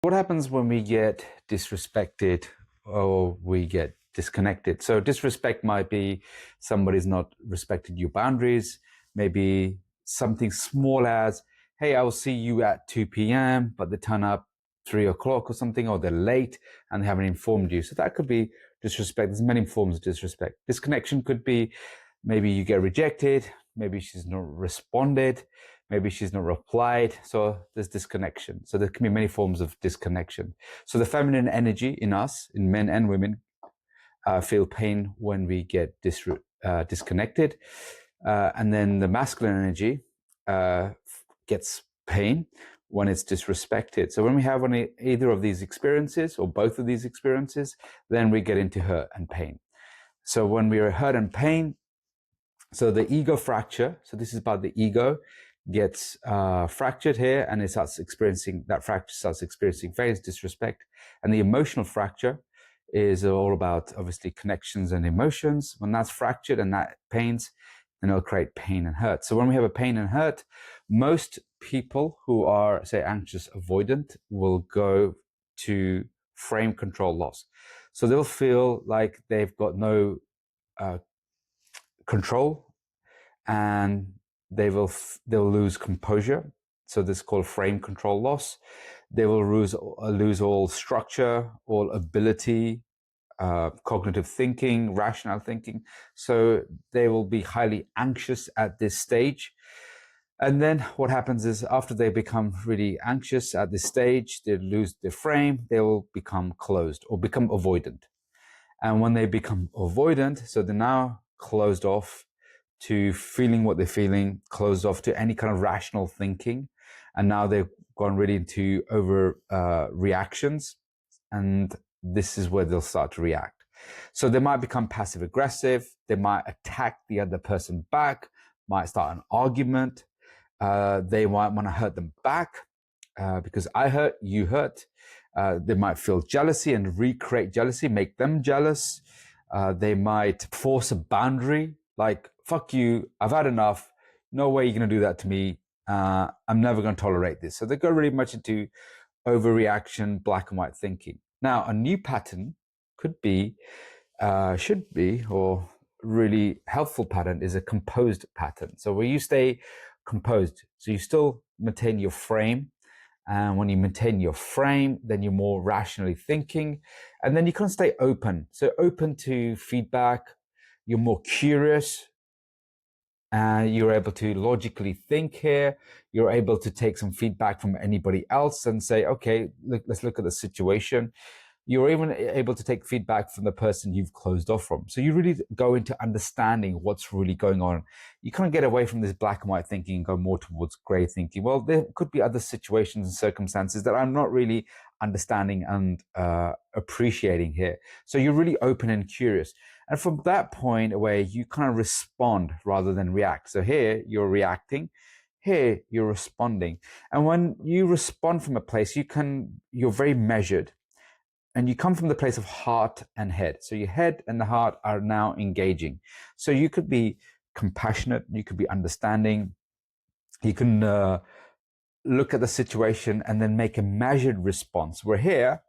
What happens when we get disrespected or we get disconnected? So disrespect might be somebody's not respected your boundaries, maybe something small as, hey, I'll see you at 2 p.m., but they turn up 3 o'clock or something, or they're late and they haven't informed you. So that could be disrespect. There's many forms of disrespect. Disconnection could be maybe you get rejected, maybe she's not responded, maybe she's not replied. So there's disconnection. So there can be many forms of disconnection. So the feminine energy in us, in men and women, feel pain when we get disconnected. And then the masculine energy gets pain when it's disrespected. So when we have either of these experiences or both of these experiences, then we get into hurt and pain. So when we are hurt and pain, so the ego fracture, so this is about the ego, gets fractured here, and it starts experiencing, that fracture starts experiencing various disrespect. And the emotional fracture is all about, obviously, connections and emotions. When that's fractured and that pains, then it'll create pain and hurt. So when we have a pain and hurt, most people who are, say, anxious avoidant will go to frame control loss. So they'll feel like they've got no control, and they'll lose composure. So this is called frame control loss. They will lose all structure, all ability, cognitive thinking, rational thinking. So they will be highly anxious at this stage. And then what happens is, after they become really anxious at this stage, they lose their frame, they will become closed or become avoidant. And when they become avoidant, so they're now closed off to feeling what they're feeling, closed off to any kind of rational thinking. And now they've gone really into overreactions. And this is where they'll start to react. So they might become passive aggressive. They might attack the other person back, might start an argument. They might want to hurt them back because I hurt, you hurt. They might feel jealousy and recreate jealousy, make them jealous. They might force a boundary, like, fuck you, I've had enough. No way you're going to do that to me. I'm never going to tolerate this. So they go really much into overreaction, black and white thinking. Now, a new pattern could be, should be, or really helpful pattern is a composed pattern. So where you stay composed, so you still maintain your frame. And when you maintain your frame, then you're more rationally thinking. And then you can stay open. So open to feedback. You're more curious. You're able to logically think here. You're able to take some feedback from anybody else and say, okay, let's look at the situation. You're even able to take feedback from the person you've closed off from. So you really go into understanding what's really going on. You kind of get away from this black and white thinking and go more towards gray thinking. Well, there could be other situations and circumstances that I'm not really understanding and appreciating here. So you're really open and curious. And from that point away, you kind of respond rather than react. So here you're reacting. Here you're responding. And when you respond from a place, you're very measured. And you come from the place of heart and head. So your head and the heart are now engaging. So you could be compassionate, you could be understanding, you can look at the situation and then make a measured response. Where here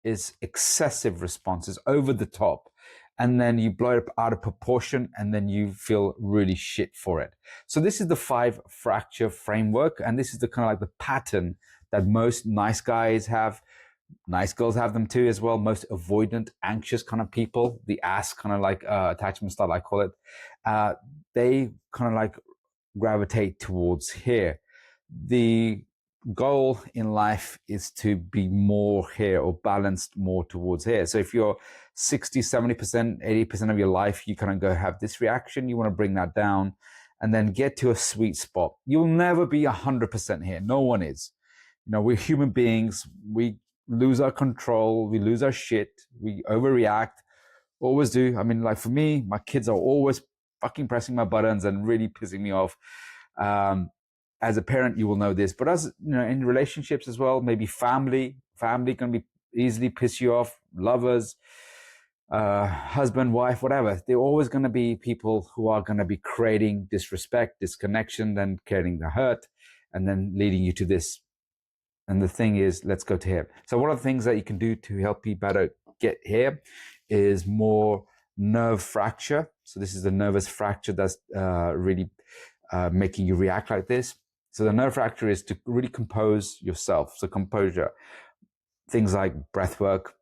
is excessive responses, over the top. And then you blow it out of proportion and then you feel really shit for it. So this is the 5 fracture framework. And this is the kind of like the pattern that most nice guys have. Nice girls have them too as well. Most avoidant, anxious kind of people, the ass kind of like attachment style, I call it, they kind of like gravitate towards here. The goal in life is to be more here, or balanced more towards here. So if you're 60, 70%, 80% of your life, you kind of go have this reaction, you want to bring that down and then get to a sweet spot. You'll never be 100% here. No one is. You know, we're human beings. We lose our control, we lose our shit, we overreact, always do. I mean, like for me, my kids are always fucking pressing my buttons and really pissing me off. As a parent, you will know this, but as you know, in relationships as well, maybe family can be easily piss you off, lovers, husband, wife, whatever. They're always going to be people who are going to be creating disrespect, disconnection, then creating the hurt, and then leading you to this And the thing is, let's go to here. So one of the things that you can do to help you better get here is more nerve fracture. So this is the nervous fracture that's really making you react like this. So the nerve fracture is to really compose yourself. So composure, things like breath work,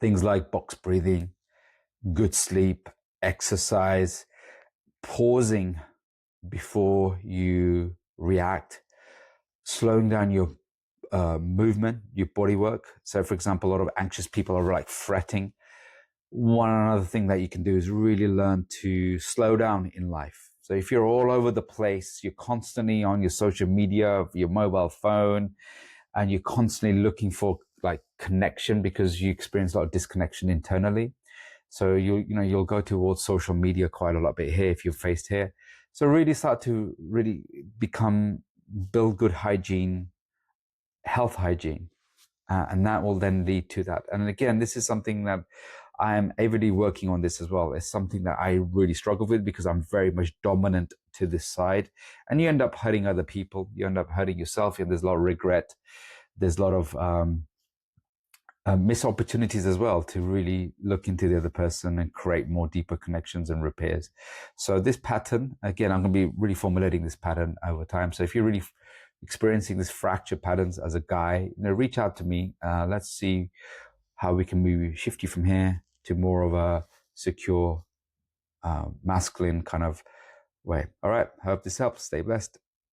things like box breathing, good sleep, exercise, pausing before you react, slowing down your movement, your body work. So for example, a lot of anxious people are like fretting. One another thing that you can do is really learn to slow down in life. So if you're all over the place, you're constantly on your social media, your mobile phone, and you're constantly looking for like connection because you experience a lot of disconnection internally. So you'll go towards social media quite a lot bit here if you're faced here. So really start to really build good hygiene, health hygiene, and that will then lead to that. And again, this is something that I am avidly working on this as well. It's something that I really struggle with because I'm very much dominant to this side, and you end up hurting other people. You end up hurting yourself, and there's a lot of regret. There's a lot of missed opportunities as well to really look into the other person and create more deeper connections and repairs. So this pattern, again, I'm going to be really formulating this pattern over time. So if you're really experiencing this fracture patterns as a guy, reach out to me. Let's see how we can maybe shift you from here to more of a secure, masculine kind of way. All right. Hope this helps. Stay blessed.